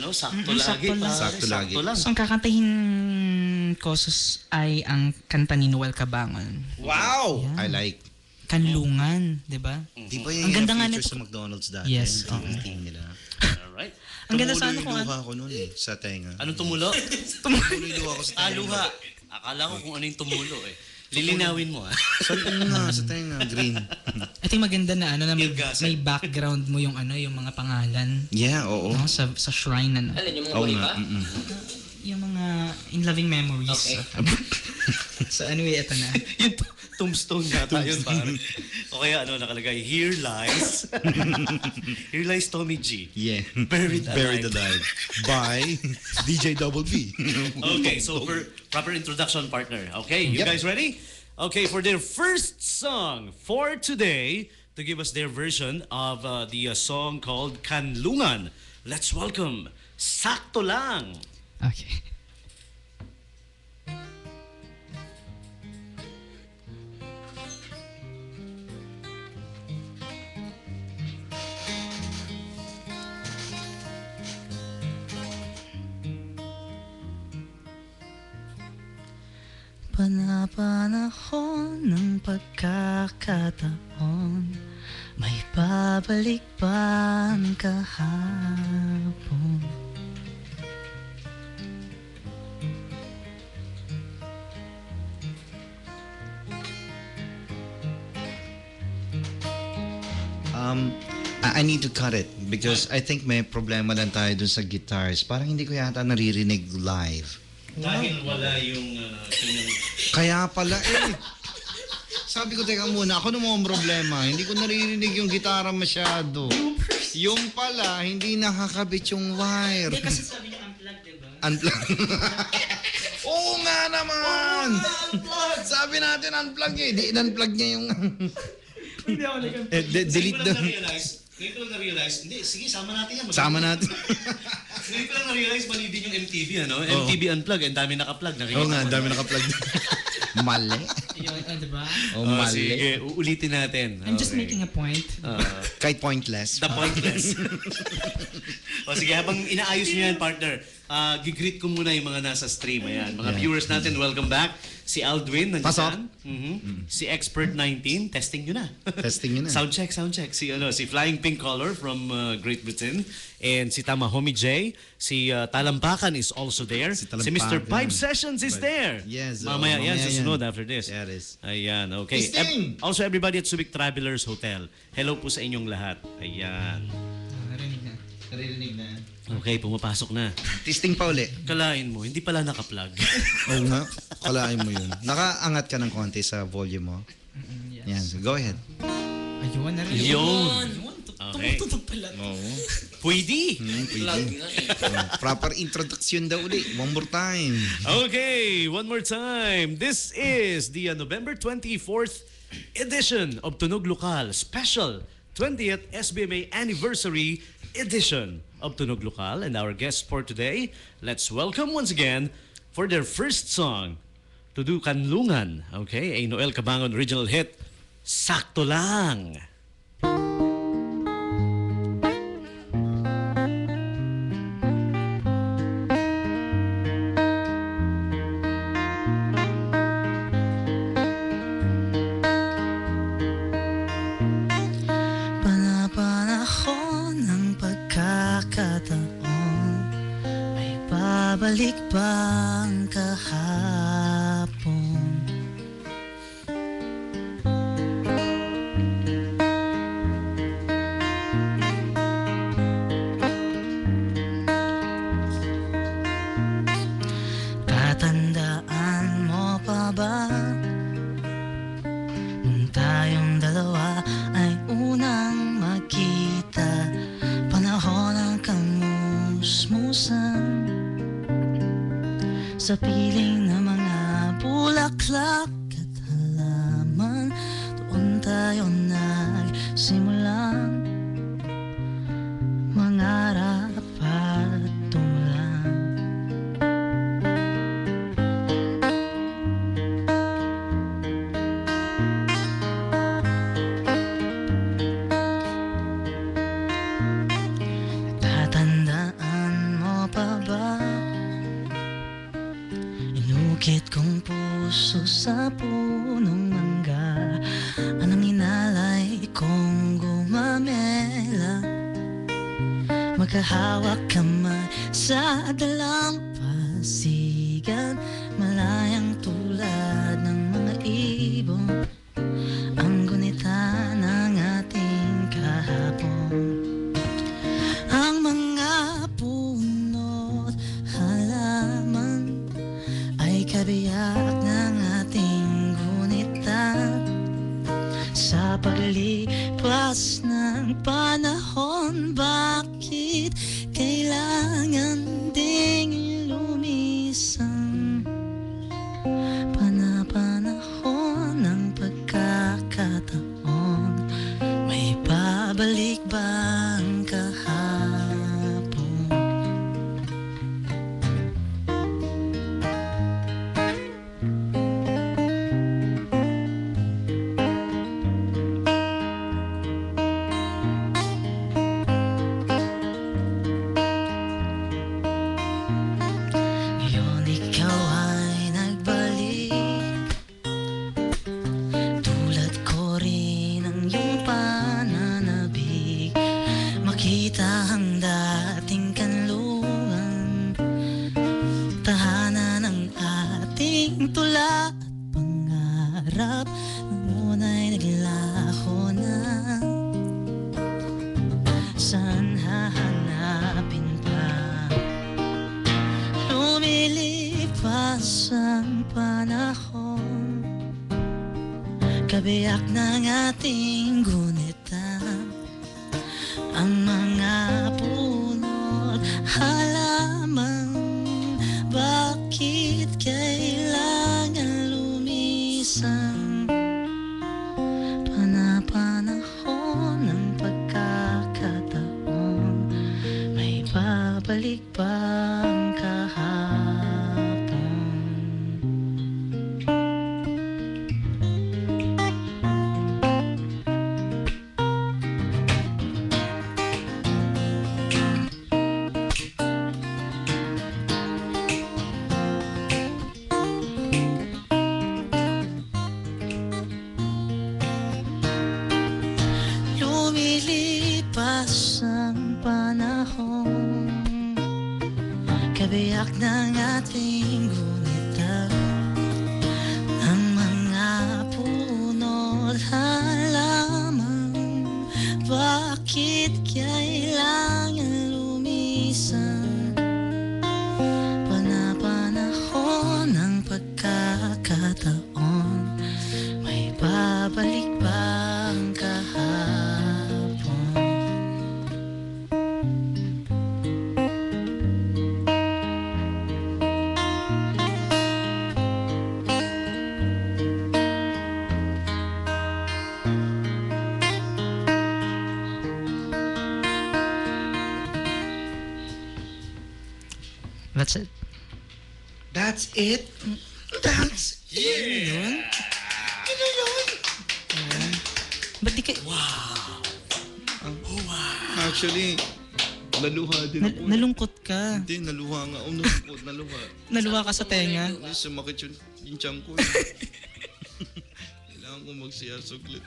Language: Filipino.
no? Sakto lagi. Sakto lang. Sakto lagi. Sakto lang. So, ang kakantahin ko ay ang kanta ni Noel Cabangon. Wow! Yeah. I like. Kanlungan, di ba? Di ba Ang yung ganda nga feature nito. sa McDonald's dati? Yes, Yung team nila. Alright. Ang ganda sa Tumulo ano yung kung luha ko noon eh, sa tenga. Anong tumulo? Tumulo yung luha ko sa tenga. Luha. Akala ko kung ano yung tumulo eh. Lilinawin mo Sa tenga, sa tenga, green. I think maganda na na Ilgasan. may background mo yung yung mga pangalan. Yeah, oo. No, sa shrine na. Alin, yung mga Oo buhay nga. pa? Yung mga in loving memories. Okay. So anyway, ito na. yung tombstone yata yun, pare. O kaya nakalagay, here lies Tommy G. Yeah. Buried alive. Buried alive. By DJ Double B. Okay, so for proper introduction, partner. Okay, you Yep. guys ready? Okay, for their first song for today, to give us their version of the song called Kanlungan, let's welcome Sakto Lang. Okay. Panapanahon ng pagkakataon, may babalik pa ang kahapon. I need to cut it because I think may problema lang tayo dun sa guitars. Parang hindi ko yata naririnig live. Dahil wala yung Kaya pala Sabi ko, teka muna, ako naman ang problema. Hindi ko naririnig yung gitara masyado. Yung pala, hindi nakakabit yung wire. Hindi kasi sabi niya unplugged, diba? Unplug. Oo nga naman! Sabi natin unplug eh. Di in-unplug niya yung... Hindi ako nag- delete the... Ngayon ko lang na-realize, hindi, sige, sama natin yan. Sama natin. Ngayon ko lang na-realize, mali din yung MTV, MTV Unplug, ang dami naka-plug. Oo nga, ang dami nakaplug. Mali. Yun, diba? Oh, Oh, mali. sige, uulitin natin. I'm just Okay. making a point. Kahit pointless. The pointless. O sige, habang inaayos niyo yan, partner, gigreet ko muna yung mga nasa stream. Ayan. Mga viewers natin, welcome back. Si Aldwin, nandiyan. Pasok. Si Expert19, testing nyo na. Testing nyo na. Sound check. Si Flying Pink Color from Great Britain. And si Tama Homie J. Si Talampakan is also there. Si Si Mr. Talampakan. Pipe Sessions is there. Yes, Mamaya yan, mamaya susunod yan. after this. Yeah, it is. Ayan, okay. Testing! Also, everybody at Subic Travelers Hotel. Hello po sa inyong lahat. Ayan. Narinig na. Naririnig na. Okay, pumapasok na. Testing pa uli. Kalain mo, hindi pala naka-plug. Oo nga. Kalain mo yun. Nakaangat ka ng konti sa volume mo. Yes. Yan. So go ahead. Ayun, narinig. Yun. Okay. Tumutunog pala. Oo. Pwede. Plug nga eh. Proper introduction daw uli. One more time. Okay, one more time. This is the November 24th edition of Tunog Lokal Special 20th SBMA Anniversary Edition of Tunog Lokal. And our guests for today, let's welcome once again for their first song to do Kanlungan. Okay, a Noel Cabangon original hit, Sakto Lang. Panapanahon ng pagkakataon, may babalik ba ang kahapon? Tatandaan mo pa ba nung tayong dalawa ay unang magkita? Panahon ng kamusmusan sa piling ng mga bulaklak at halaman. Doon tayo nagsimulang mangarap at tumulang. Tatandaan mo Pikit kong puso sa punong mangga, anong inalay kong gumamela. Magkahawak kamay sa dalampasigan, malayang tulad ng mga ibon, ang gunita ng ating kahapon. Ang mga puno't halaman ay kabiyak ng ating gunita. Sa paglipas ng panahon, bakit kailangan ding lumisan? Panapanahon ng pagkakataon, may babalik ba ang kahapon? Ngayon ikaw ay nagbalik, tulad ko rin ang iyong pananabik. Makita ang dating kanlungan, tahanan ng ating tula at pangarap, noon ay naglaho na. Saan hahanapin pa? Lumilipas ang panahon, kabiyak ng ating gunita. Ang mga puno't halaman, bakit kailangan lumisan? Panapanahon ng pagkakataon, may babalik ba ang kahapon? Lumilipas ang panahon, kabiyak ng ating gunita. Ang mga puno't halaman, bakit kailangan lumisan? Panapanahon ng pagkakataon, may babalik ba ang kahapon? That's it. That's it? That's it? Ba't di kayo... Actually, naluha din ako. Nalungkot ka. Hindi, naluha nga. Naluha. Naluha ka sa tenga. Ay, sumakit yung tiyan ko. Kailangan ko magsiyasok ulit.